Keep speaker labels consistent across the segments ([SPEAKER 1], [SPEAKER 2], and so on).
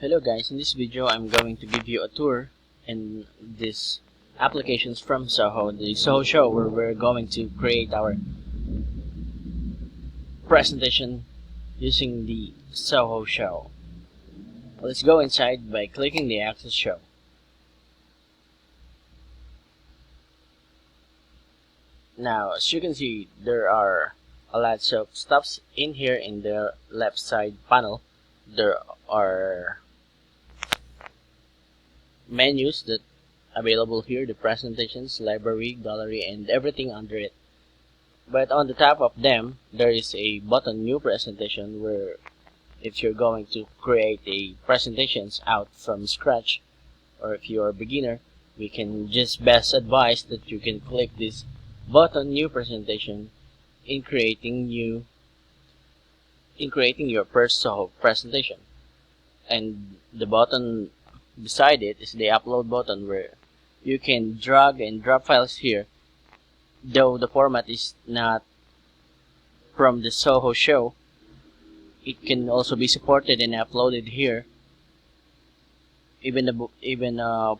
[SPEAKER 1] Hello guys, in this video I'm going to give you a tour in this applications from Zoho, the Zoho show, where we're going to create our presentation using the Zoho show. Let's go inside by clicking the Access Show. Now as you can see, there are a lot of stuffs in here. In the left side panel there are menus that available here, the presentations, library, gallery, and everything under it. But on the top of them there is a button, new presentation, where if you're going to create a presentations out from scratch, or if you're a beginner, we can just best advise that you can click this button, new presentation, in creating your first Zoho presentation. And the button beside it is the upload button, where you can drag and drop files here. Though the format is not from the Zoho show, it can also be supported and uploaded here. Even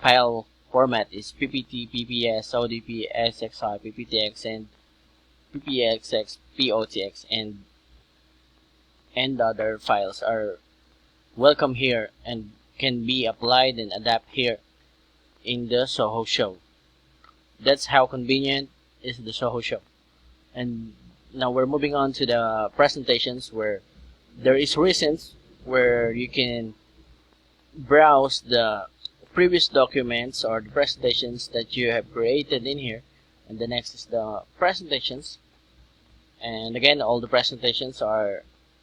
[SPEAKER 1] file format is PPT, PPS, ODP, SXI, PPTX, and PPXX, POTX, and other files are welcome here and can be applied and adapt here in the Zoho show. That's how convenient is the Zoho show. And now we're moving on to the presentations, where there is reasons where you can browse the previous documents or the presentations that you have created in here. And the next is the presentations, and again all the presentations are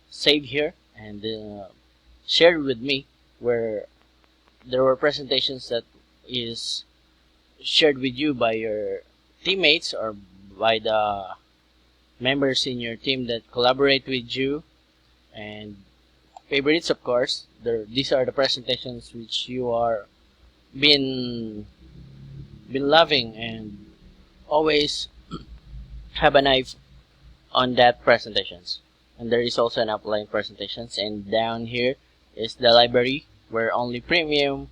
[SPEAKER 1] saved here and shared with me, where there were presentations that is shared with you by your teammates or by the members in your team that collaborate with you. And favorites, of course, these are the presentations which you are been loving and always have an eye on that presentations. And there is also an upline presentations, and down here is the library, where only premium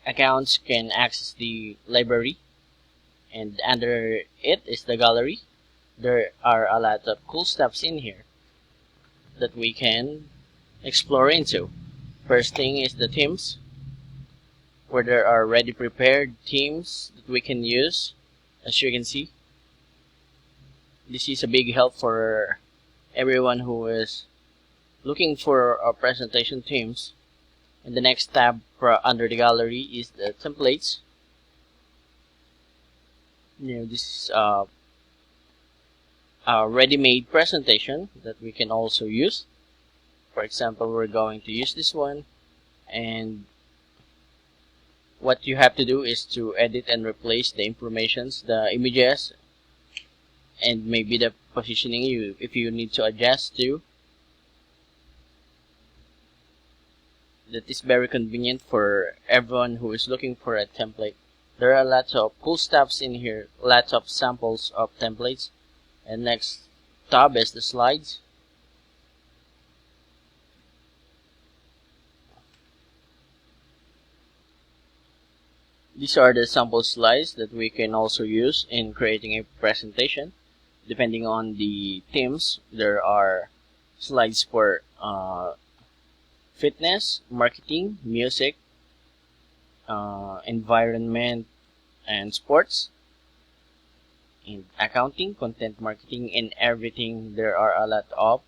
[SPEAKER 1] accounts can access the library. And under it is the gallery. There are a lot of cool stuffs in here that we can explore into. First thing is the themes, where there are ready prepared themes that we can use. As you can see, this is a big help for everyone who is looking for a presentation themes. And the next tab under the gallery is the templates. This is a ready-made presentation that we can also use. For example, we're going to use this one, and what you have to do is to edit and replace the informations, the images, and maybe the positioning if you need to adjust to. That is very convenient for everyone who is looking for a template. There are lots of cool stuffs in here, lots of samples of templates. And next tab is the slides. These are the sample slides that we can also use in creating a presentation. Depending on the themes, there are slides for fitness, marketing, music, environment, and sports, in accounting, content marketing, and everything. There are a lot of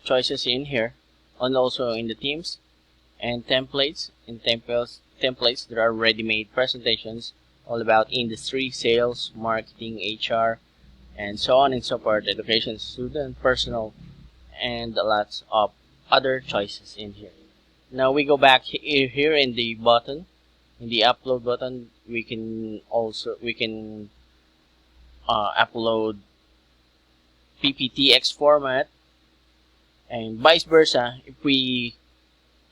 [SPEAKER 1] choices in here, and also in the themes and templates. In templates there are ready-made presentations all about industry, sales, marketing, HR, and so on and so forth, education, student, personal, and lots of other choices in here. Now we go back here in the button, in the upload button. We can upload PPTX format, and vice versa. If we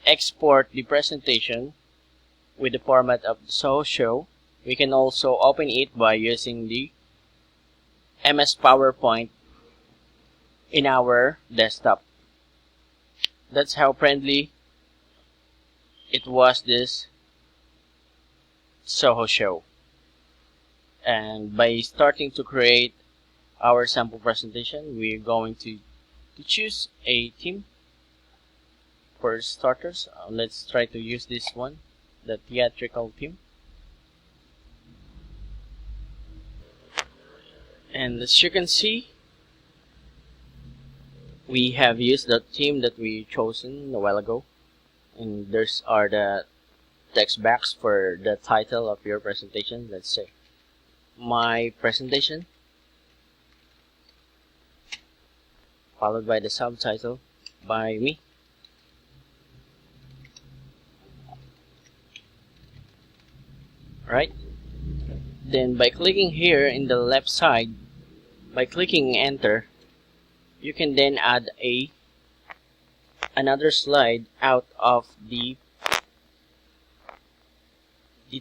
[SPEAKER 1] export the presentation with the format of the Zoho show, we can also open it by using the MS PowerPoint in our desktop. That's how friendly it was this Zoho show. And by starting to create our sample presentation, we're going to choose a theme for starters. Let's try to use this one, the theatrical theme. And as you can see, we have used the theme that we chosen a while ago, and there's are the text box for the title of your presentation. Let's say my presentation, followed by the subtitle by me. Right? Then by clicking here in the left side, by clicking enter, you can then add another slide out of the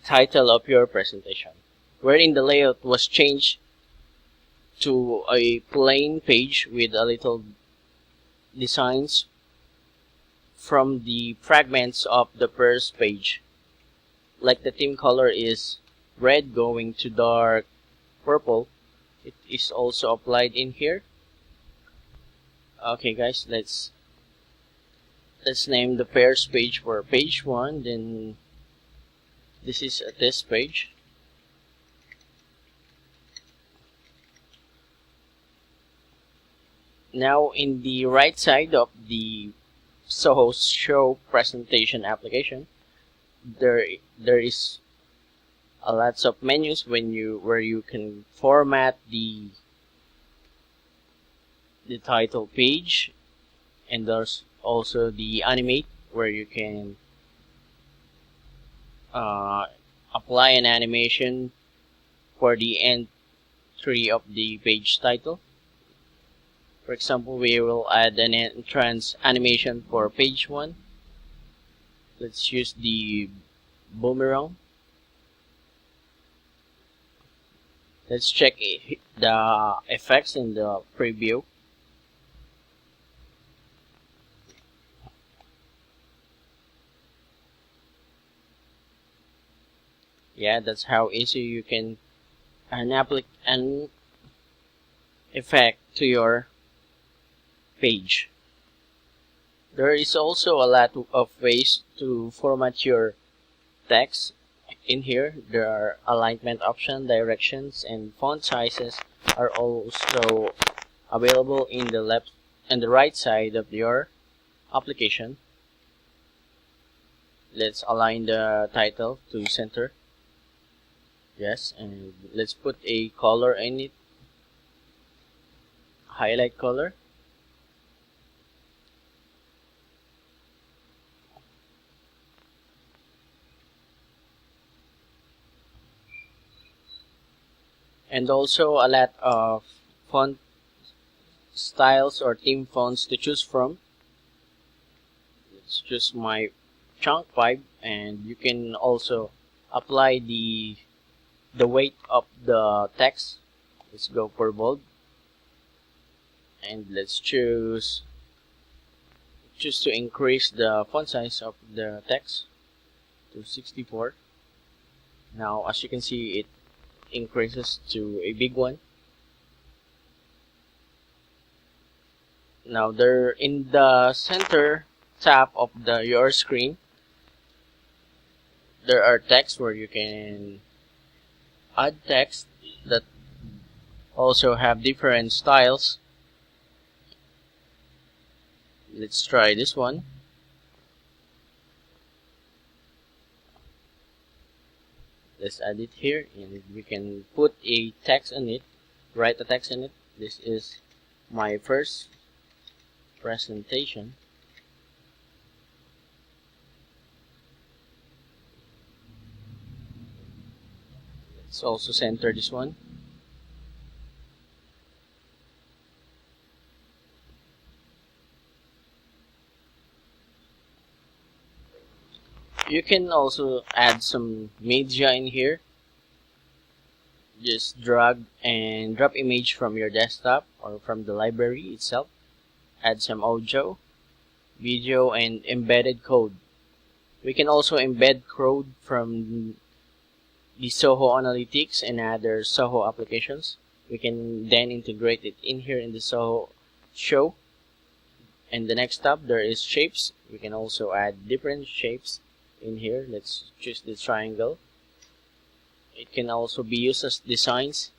[SPEAKER 1] title of your presentation, wherein the layout was changed to a plain page with a little designs from the fragments of the first page. Like the theme color is red going to dark purple, it is also applied in here. Okay guys, let's name the first page for page 1, then this is a test page. Now in the right side of the Zoho show presentation application, there is a lots of menus where you can format the title page, and there's also the animate where you can apply an animation for the entry of the page title. For example, we will add an entrance animation for page 1. Let's use the boomerang. Let's check the effects in the preview. Yeah, that's how easy you can apply an effect to your page. There is also a lot of ways to format your text. In here, there are alignment options, directions, and font sizes are also available in the left and the right side of your application. Let's align the title to center. Yes, and let's put a color in it. Highlight color. And also a lot of font styles or theme fonts to choose from. Let's choose my chunk 5, and you can also apply the weight of the text. Let's go for bold, and let's choose to increase the font size of the text to 64. Now as you can see, it increases to a big one. Now there in the center tab of your screen, there are text where you can add text that also have different styles. Let's try this one. Let's add it here, and we can put a text on it, write a text on it. This is my first presentation. Let's also center this one. You can also add some media in here. Just drag and drop image from your desktop or from the library itself. Add some audio, video, and embedded code. We can also embed code from the Zoho Analytics and other Zoho applications. We can then integrate it in here in the Zoho show. And the next tab, there is shapes. We can also add different shapes in here. Let's choose the triangle. It can also be used as designs.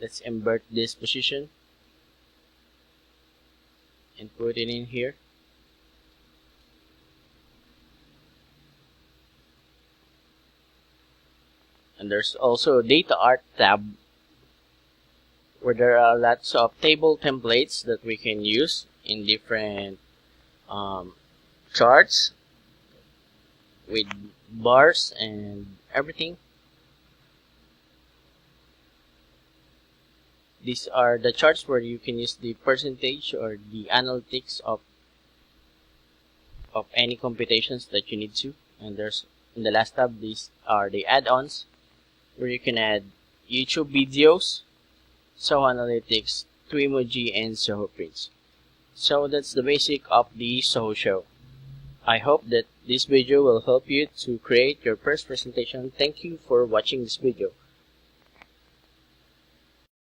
[SPEAKER 1] Let's invert this position and put it in here. And there's also a data art tab where there are lots of table templates that we can use in different charts with bars and everything. These are the charts where you can use the percentage or the analytics of any computations that you need to. And there's in the last tab, these are the add-ons where you can add YouTube videos, Zoho Analytics, Twimoji, and Zoho Prints. So that's the basic of the Zoho show. I hope that this video will help you to create your first presentation. Thank you for watching this video.